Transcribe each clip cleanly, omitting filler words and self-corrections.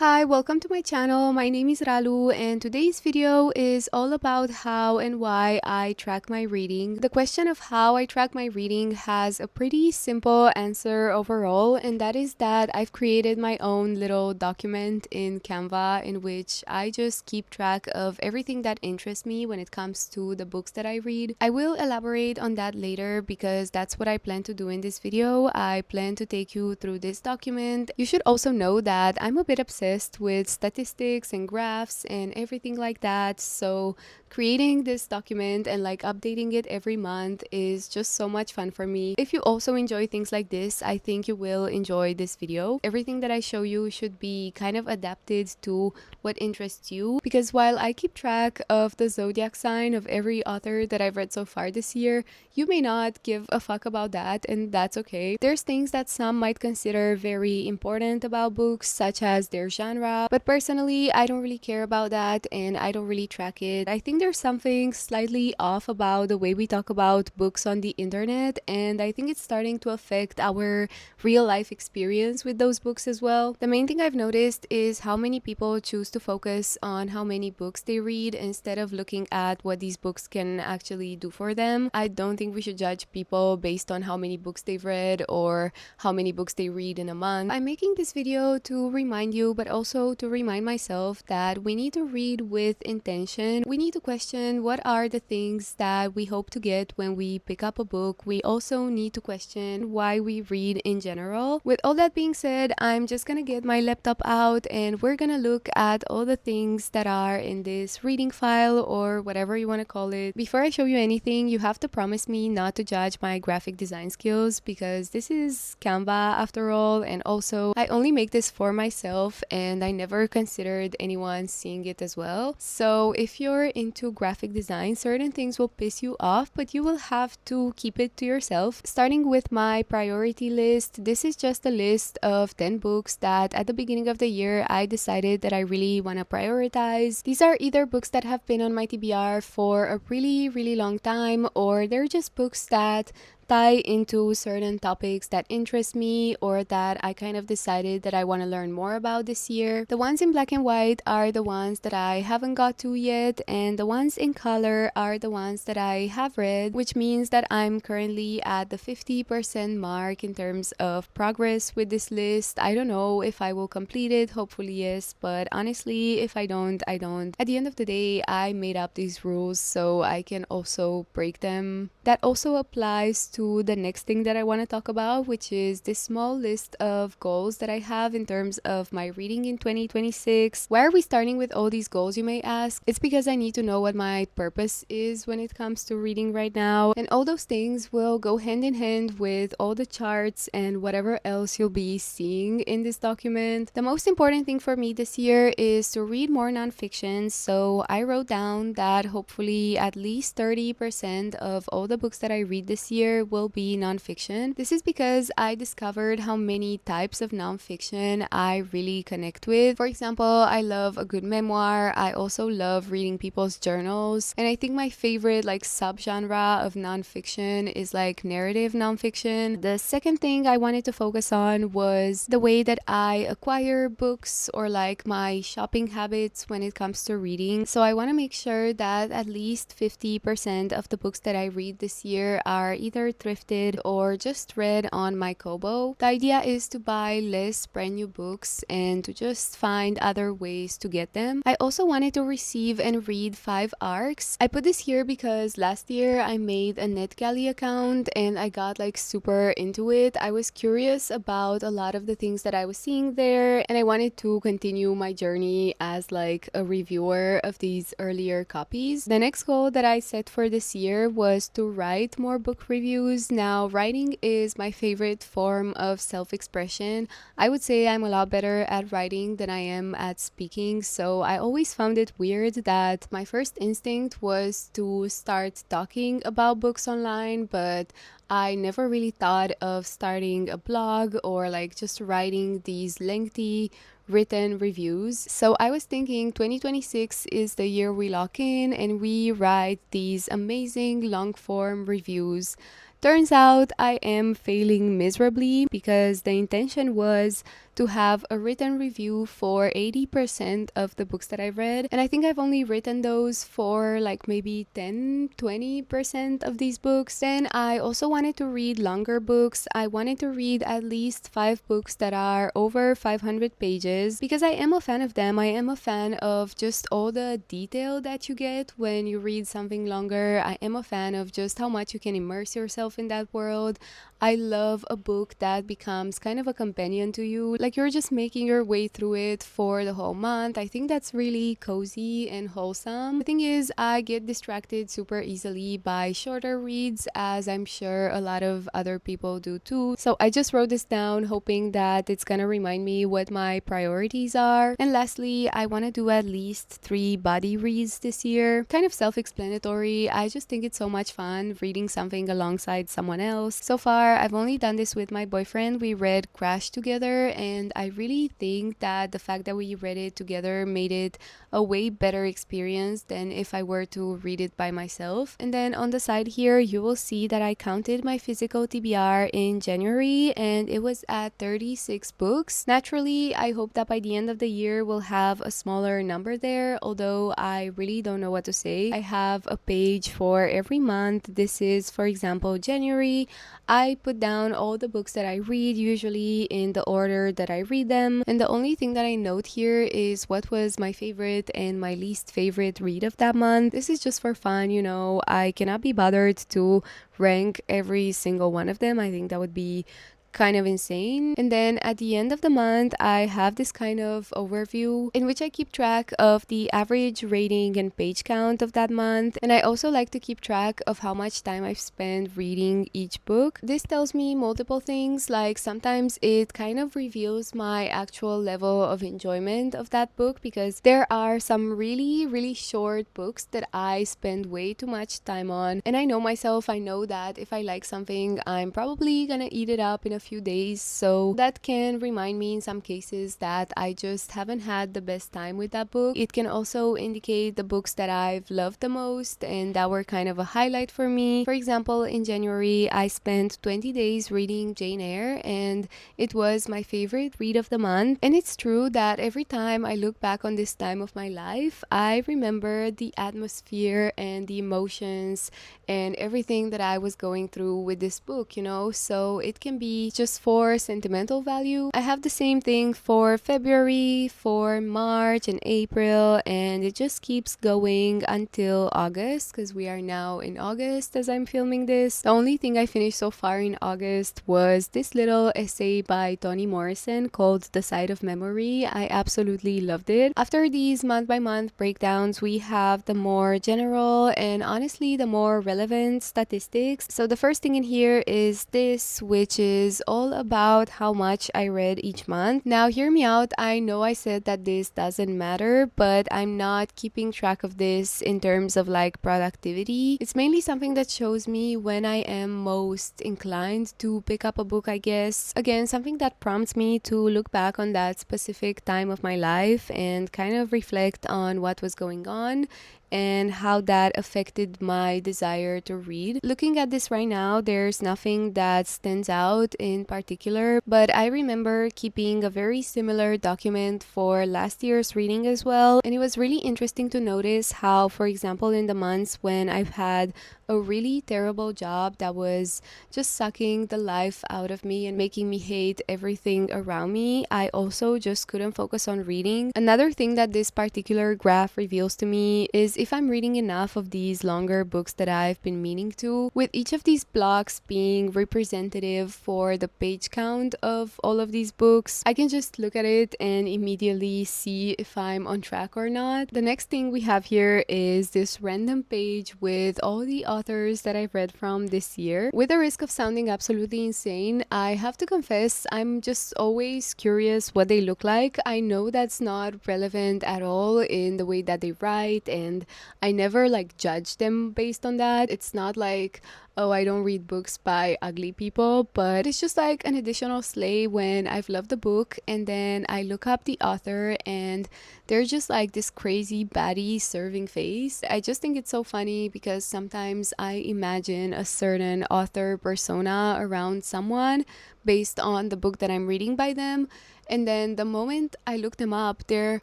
Hi, welcome to my channel. My name is Ralu and today's video is all about how and why I track my reading. The question of how I track my reading has a pretty simple answer overall, and that is that I've created my own little document in Canva in which I just keep track of everything that interests me when it comes to the books that I read. I will elaborate on that later because that's what I plan to do in this video. I plan to take you through this document. You should also know that I'm a bit obsessed with statistics and graphs and everything like that, so creating this document and updating it every month is just so much fun for me. If you also enjoy things like this, I think you will enjoy this video. Everything that I show you should be kind of adapted to what interests you, because while I keep track of the zodiac sign of every author that I've read so far this year, you may not give a fuck about that, and that's okay. There's things that some might consider very important about books, such as their genre, but personally I don't really care about that and I don't really track it. I think there's something slightly off about the way we talk about books on the internet, and I think it's starting to affect our real life experience with those books as well. The main thing I've noticed is how many people choose to focus on how many books they read instead of looking at what these books can actually do for them. I don't think we should judge people based on how many books they've read or how many books they read in a month. I'm making this video to remind you, but also to remind myself that we need to read with intention. We need to question what are the things that we hope to get when we pick up a book. We also need to question why we read in general. With all that being said, I'm just gonna get my laptop out and we're gonna look at all the things that are in this reading file, or whatever you want to call it. Before I show you anything, you have to promise me not to judge my graphic design skills, because this is Canva after all, and also I only make this for myself and I never considered anyone seeing it as well. So if you're into graphic design, certain things will piss you off, but you will have to keep it to yourself. Starting with my priority list, this is just a list of 10 books that at the beginning of the year I decided that I really want to prioritize. These are either books that have been on my TBR for a really long time, or they're just books that tie into certain topics that interest me or that I kind of decided that I want to learn more about this year. The ones in black and white are the ones that I haven't got to yet, and the ones in color are the ones that I have read, which means that I'm currently at the 50% mark in terms of progress with this list. I don't know if I will complete it, hopefully yes, but honestly, if I don't, I don't. At the end of the day, I made up these rules so I can also break them. That also applies to the next thing that I want to talk about, which is this small list of goals that I have in terms of my reading in 2026. Why are we starting with all these goals, you may ask? It's because I need to know what my purpose is when it comes to reading right now, and all those things will go hand in hand with all the charts and whatever else you'll be seeing in this document. The most important thing for me this year is to read more nonfiction, so I wrote down that hopefully at least 30% of all the books that I read this year will be nonfiction. This is because I discovered how many types of nonfiction I really connect with. For example, I love a good memoir. I also love reading people's journals, and I think my favorite subgenre of nonfiction is narrative nonfiction. The second thing I wanted to focus on was the way that I acquire books, or my shopping habits when it comes to reading. So I want to make sure that at least 50% of the books that I read this year are either thrifted or just read on my Kobo. The idea is to buy less brand new books and to just find other ways to get them. I also wanted to receive and read 5 arcs. I put this here because last year I made a NetGalley account and I got super into it. I was curious about a lot of the things that I was seeing there, and I wanted to continue my journey as a reviewer of these earlier copies. The next goal that I set for this year was to write more book reviews. Now, writing is my favorite form of self-expression. I would say I'm a lot better at writing than I am at speaking, so I always found it weird that my first instinct was to start talking about books online, but I never really thought of starting a blog or just writing these lengthy written reviews. So I was thinking 2026 is the year we lock in and we write these amazing long form reviews Turns out I am failing miserably because the intention was to have a written review for 80% of the books that I've read. And I think I've only written those for like maybe 10-20% of these books. Then I also wanted to read longer books. I wanted to read at least 5 books that are over 500 pages because I am a fan of them. I am a fan of just all the detail that you get when you read something longer. I am a fan of just how much you can immerse yourself in that world. I love a book that becomes kind of a companion to you, like you're just making your way through it for the whole month. I think that's really cozy and wholesome. The thing is, I get distracted super easily by shorter reads, as I'm sure a lot of other people do too. So I just wrote this down hoping that it's gonna remind me what my priorities are. And lastly, I want to do at least 3 body reads this year. Kind of self-explanatory. I just think it's so much fun reading something alongside someone else. So far, I've only done this with my boyfriend. We read Crash together, and I really think that the fact that we read it together made it a way better experience than if I were to read it by myself. And then on the side here, you will see that I counted my physical TBR in January, and it was at 36 books. Naturally, I hope that by the end of the year we'll have a smaller number there, although I really don't know what to say. I have a page for every month. This is, for example, January. I put down all the books that I read, usually in the order that I read them, and the only thing that I note here is what was my favorite and my least favorite read of that month. This is just for fun, you know. I cannot be bothered to rank every single one of them. I think that would be kind of insane. And then at the end of the month, I have this kind of overview in which I keep track of the average rating and page count of that month. And I also like to keep track of how much time I've spent reading each book. This tells me multiple things, like sometimes it kind of reveals my actual level of enjoyment of that book, because there are some really short books that I spend way too much time on. And I know myself, I know that if I like something, I'm probably gonna eat it up in a few days, so that can remind me in some cases that I just haven't had the best time with that book. It can also indicate the books that I've loved the most and that were kind of a highlight for me. For example, in January, I spent 20 days reading Jane Eyre, and it was my favorite read of the month. And it's true that every time I look back on this time of my life, I remember the atmosphere and the emotions and everything that I was going through with this book, you know. So it can be just for sentimental value. I have the same thing for February, for March and April, and it just keeps going until August, because we are now in August as I'm filming this. The only thing I finished so far in August was this little essay by Toni Morrison called The Side of Memory. I absolutely loved it. After these month by month breakdowns, we have the more general and honestly the more relevant statistics. So the first thing in here is this, which is all about how much I read each month. Now hear me out, I know I said that this doesn't matter, but I'm not keeping track of this in terms of like productivity. It's mainly something that shows me when I am most inclined to pick up a book, I guess. Again, something that prompts me to look back on that specific time of my life and kind of reflect on what was going on and how that affected my desire to read. Looking at this right now, there's nothing that stands out in particular, but I remember keeping a very similar document for last year's reading as well, and it was really interesting to notice how, for example, in the months when I've had a really terrible job that was just sucking the life out of me and making me hate everything around me, I also just couldn't focus on reading. Another thing that this particular graph reveals to me is if I'm reading enough of these longer books that I've been meaning to, with each of these blocks being representative for the page count of all of these books, I can just look at it and immediately see if I'm on track or not. The next thing we have here is this random page with all the authors that I've read from this year. With the risk of sounding absolutely insane, I have to confess I'm just always curious what they look like. I know that's not relevant at all in the way that they write, and I never like judge them based on that. It's not like oh, I don't read books by ugly people, but it's just like an additional slay when I've loved the book and then I look up the author and they're just like this crazy baddie serving face. I just think it's so funny because sometimes I imagine a certain author persona around someone based on the book that I'm reading by them. And then the moment I look them up, they're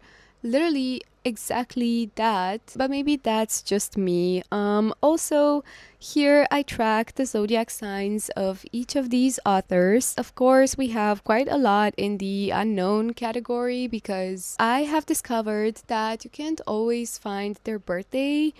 literally exactly that, but maybe that's just me. Also, here I track the zodiac signs of each of these authors. Of course, we have quite a lot in the unknown category because I have discovered that you can't always find their birthday,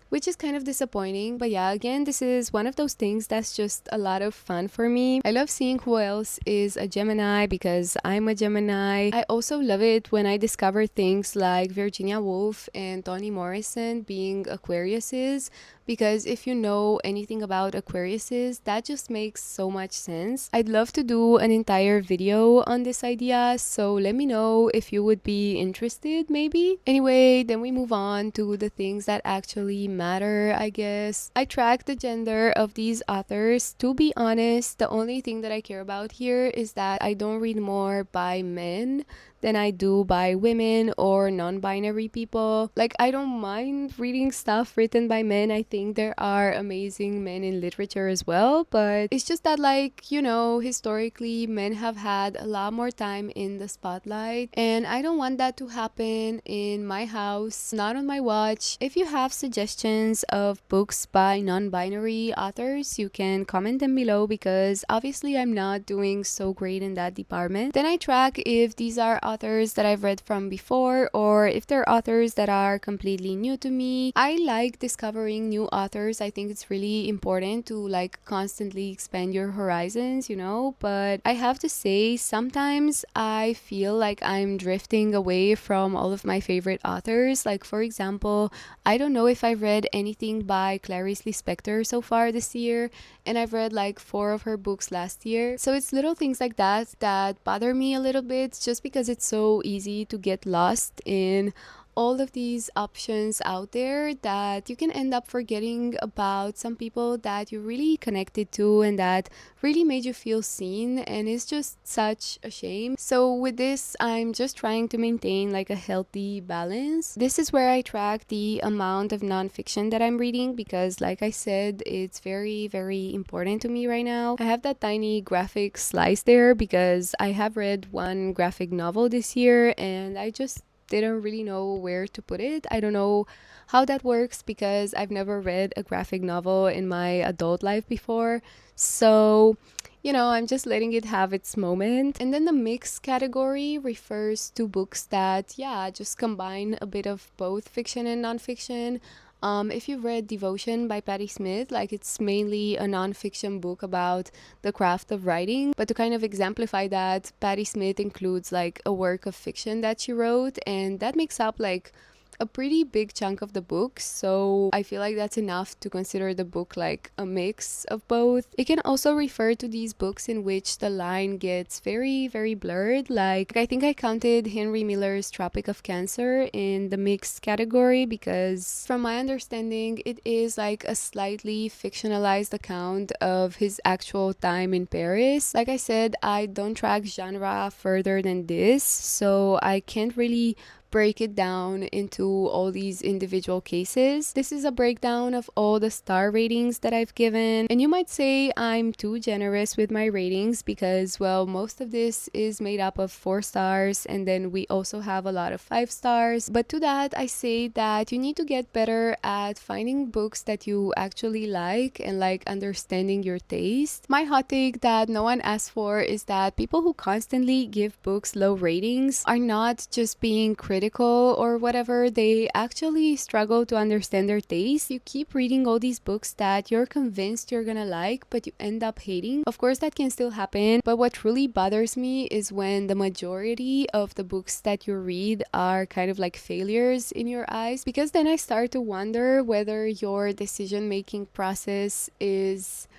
which is kind of disappointing. But yeah, again, this is one of those things that's just a lot of fun for me. I love seeing who else is a Gemini because I'm a Gemini. I also love it when I discover things like Virginia Woolf and Toni Morrison being Aquariuses, because if you know anything about Aquariuses, that just makes so much sense. I'd love to do an entire video on this idea, so let me know if you would be interested maybe. Anyway, then we move on to the things that actually matter, I guess. I track the gender of these authors. To be honest, the only thing that I care about here is that I don't read more by men than I do by women or non-binary people. Like, I don't mind reading stuff written by men. I think there are amazing men in literature as well, but it's just that, like, you know, historically men have had a lot more time in the spotlight, and I don't want that to happen in my house, not on my watch. If you have suggestions of books by non-binary authors, you can comment them below because obviously I'm not doing so great in that department. Then I track if these are authors that I've read from before or if they're authors that are completely new to me. I like discovering new authors. I think it's really important to like constantly expand your horizons, you know, but I have to say sometimes I feel like I'm drifting away from all of my favorite authors. Like, for example, I don't know if I've read anything by Clarice Lispector so far this year, and I've read like 4 of her books last year. So it's little things like that that bother me a little bit, just because it's so easy to get lost in all of these options out there that you can end up forgetting about some people that you really connected to and that really made you feel seen, and it's just such a shame. So with this, I'm just trying to maintain like a healthy balance. This is where I track the amount of nonfiction that I'm reading because, like I said, it's very, very important to me right now. I have that tiny graphic slice there because I have read one graphic novel this year and I just didn't really know where to put it. I don't know how that works because I've never read a graphic novel in my adult life before. So, you know, I'm just letting it have its moment. And then the mixed category refers to books that, yeah, just combine a bit of both fiction and nonfiction. If you've read Devotion by Patti Smith, like it's mainly a nonfiction book about the craft of writing. But to kind of exemplify that, Patti Smith includes like a work of fiction that she wrote, and that makes up like a pretty big chunk of the book, so I feel like that's enough to consider the book like a mix of both. It can also refer to these books in which the line gets very, very blurred. Like, I think I counted Henry Miller's Tropic of Cancer in the mixed category because, from my understanding, it is like a slightly fictionalized account of his actual time in Paris. Like I said, I don't track genre further than this, so I can't really break it down into all these individual cases. This is a breakdown of all the star ratings that I've given, and you might say I'm too generous with my ratings because, well, most of this is made up of 4 stars and then we also have a lot of 5 stars. But to that, I say that you need to get better at finding books that you actually like and like understanding your taste. My hot take that no one asked for is that people who constantly give books low ratings are not just being critical or whatever, they actually struggle to understand their taste. You keep reading all these books that you're convinced you're gonna like, but you end up hating. Of course, that can still happen, but what truly bothers me is when the majority of the books that you read are kind of like failures in your eyes, because then I start to wonder whether your decision-making process is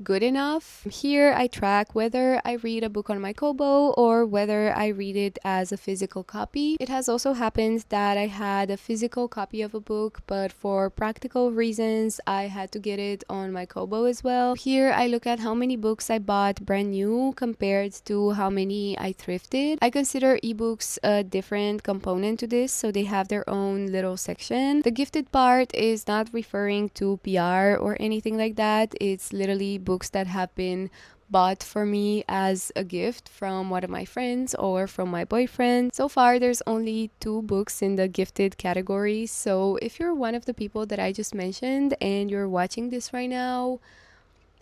good enough. Here I track whether I read a book on my Kobo or whether I read it as a physical copy. It has also happened that I had a physical copy of a book, but for practical reasons I had to get it on my Kobo as well. Here I look at how many books I bought brand new compared to how many I thrifted. I consider ebooks a different component to this, so they have their own little section. The gifted part is not referring to PR or anything like that. It's literally books that have been bought for me as a gift from one of my friends or from my boyfriend. So far, there's only 2 books in the gifted category. So if you're one of the people that I just mentioned and you're watching this right now,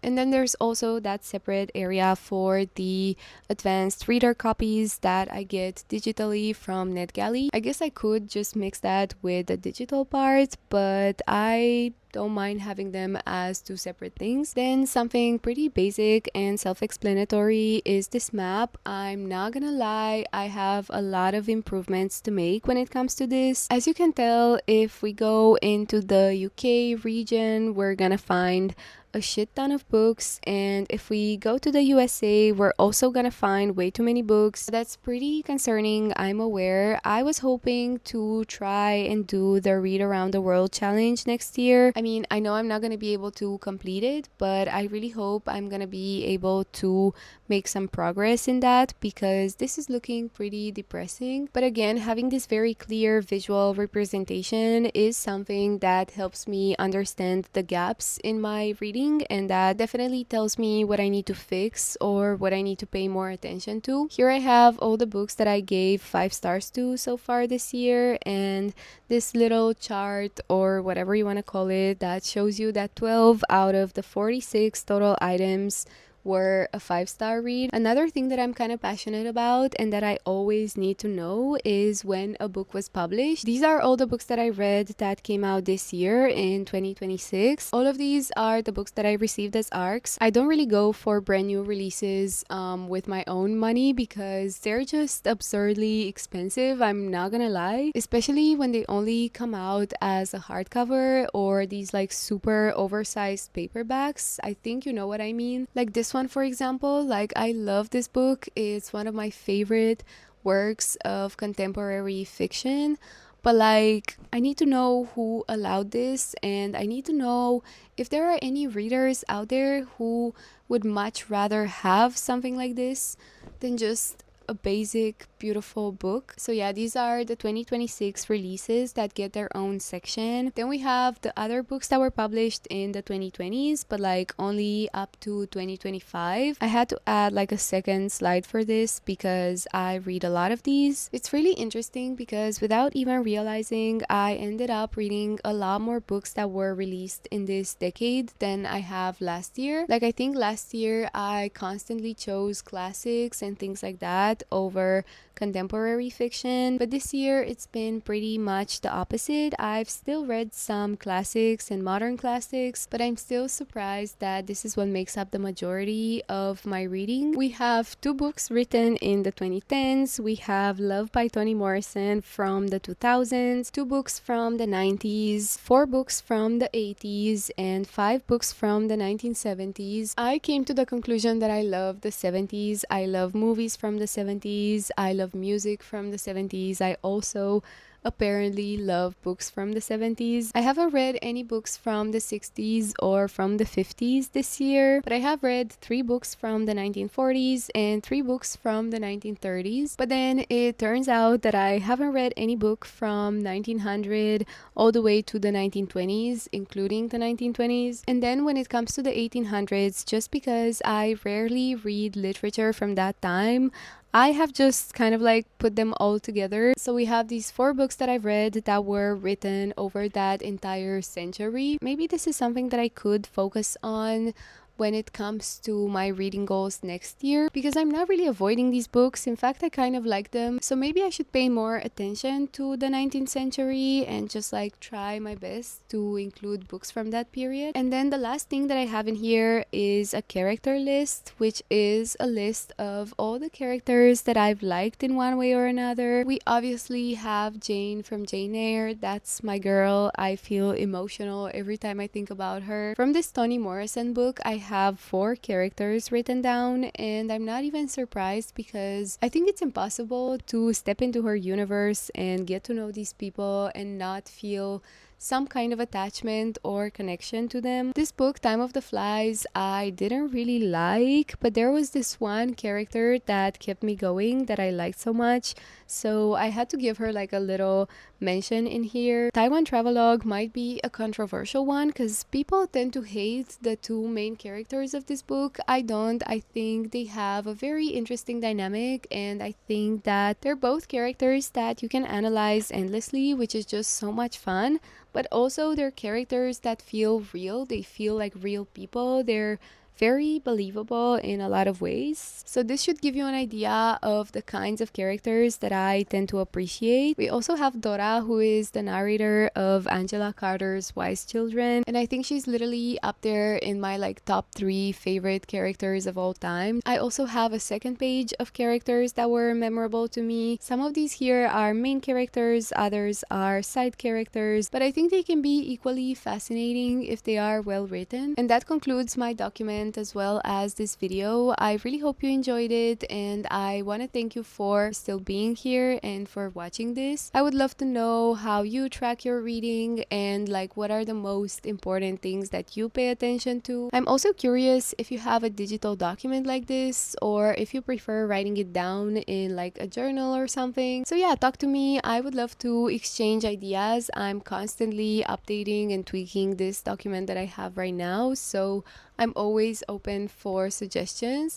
and then there's also that separate area for the advanced reader copies that I get digitally from NetGalley. I guess I could just mix that with the digital part, but I don't mind having them as 2 separate things. Then something pretty basic and self-explanatory is this map. I'm not gonna lie, I have a lot of improvements to make when it comes to this. As you can tell, if we go into the UK region, we're gonna find a shit ton of books, and if we go to the USA, we're also gonna find way too many books. That's pretty concerning, I'm aware. I was hoping to try and do the Read Around the World challenge next year. I mean, I know I'm not gonna be able to complete it, but I really hope I'm gonna be able to make some progress in that, because this is looking pretty depressing. But again, having this very clear visual representation is something that helps me understand the gaps in my reading, and that definitely tells me what I need to fix or what I need to pay more attention to. Here I have all the books that I gave 5 stars to so far this year, and this little chart or whatever you want to call it that shows you that 12 out of the 46 total items were a 5-star read. Another thing that I'm kind of passionate about and that I always need to know is when a book was published. These are all the books that I read that came out this year in 2026. All of these are the books that I received as ARCs. I don't really go for brand new releases with my own money because they're just absurdly expensive, I'm not gonna lie, especially when they only come out as a hardcover or these like super oversized paperbacks. I think you know what I mean. Like this one, for example, like I love this book. It's one of my favorite works of contemporary fiction, but like I need to know who allowed this, and I need to know if there are any readers out there who would much rather have something like this than just a basic beautiful book. So yeah, these are the 2026 releases that get their own section. Then we have the other books that were published in the 2020s, but like only up to 2025. I had to add like a second slide for this because I read a lot of these. It's really interesting because without even realizing, I ended up reading a lot more books that were released in this decade than I have last year. Like I think last year I constantly chose classics and things like that over contemporary fiction, but this year it's been pretty much the opposite. I've still read some classics and modern classics, but I'm still surprised that this is what makes up the majority of my reading. We have 2 books written in the 2010s. We have Love by Toni Morrison from the 2000s, 2 books from the 90s, 4 books from the 80s, and 5 books from the 1970s. I came to the conclusion that I love the 70s. I love movies from the 70s. I love music from the 70s. I also apparently love books from the 70s. I haven't read any books from the 60s or from the 50s this year, but I have read 3 books from the 1940s and 3 books from the 1930s. But then it turns out that I haven't read any book from 1900 all the way to the 1920s, including the 1920s. And then when it comes to the 1800s, just because I rarely read literature from that time, I have just kind of like put them all together. So we have these 4 books that I've read that were written over that entire century. Maybe this is something that I could focus on when it comes to my reading goals next year, because I'm not really avoiding these books. In fact, I kind of like them. So maybe I should pay more attention to the 19th century and just like try my best to include books from that period. And then the last thing that I have in here is a character list, which is a list of all the characters that I've liked in one way or another. We obviously have Jane from Jane Eyre. That's my girl. I feel emotional every time I think about her. From this Toni Morrison book, I have 4 characters written down, and I'm not even surprised because I think it's impossible to step into her universe and get to know these people and not feel some kind of attachment or connection to them. This book, Time of the Flies, I didn't really like, but there was this one character that kept me going that I liked so much, so I had to give her like a little mention in here. Taiwan Travelogue might be a controversial one because people tend to hate the 2 main characters of this book. I don't. I think they have a very interesting dynamic, and I think that they're both characters that you can analyze endlessly, which is just so much fun. But also they're characters that feel real. They feel like real people. They're very believable in a lot of ways. So this should give you an idea of the kinds of characters that I tend to appreciate. We also have Dora, who is the narrator of Angela Carter's Wise Children, and I think she's literally up there in my like top 3 favorite characters of all time. I also have a second page of characters that were memorable to me. Some of these here are main characters, others are side characters, but I think they can be equally fascinating if they are well written. And that concludes my document as well as this video. I really hope you enjoyed it, and I want to thank you for still being here and for watching this. I would love to know how you track your reading and like what are the most important things that you pay attention to. I'm also curious if you have a digital document like this or if you prefer writing it down in like a journal or something. So yeah, talk to me. I would love to exchange ideas. I'm constantly updating and tweaking this document that I have right now, so I'm always open for suggestions.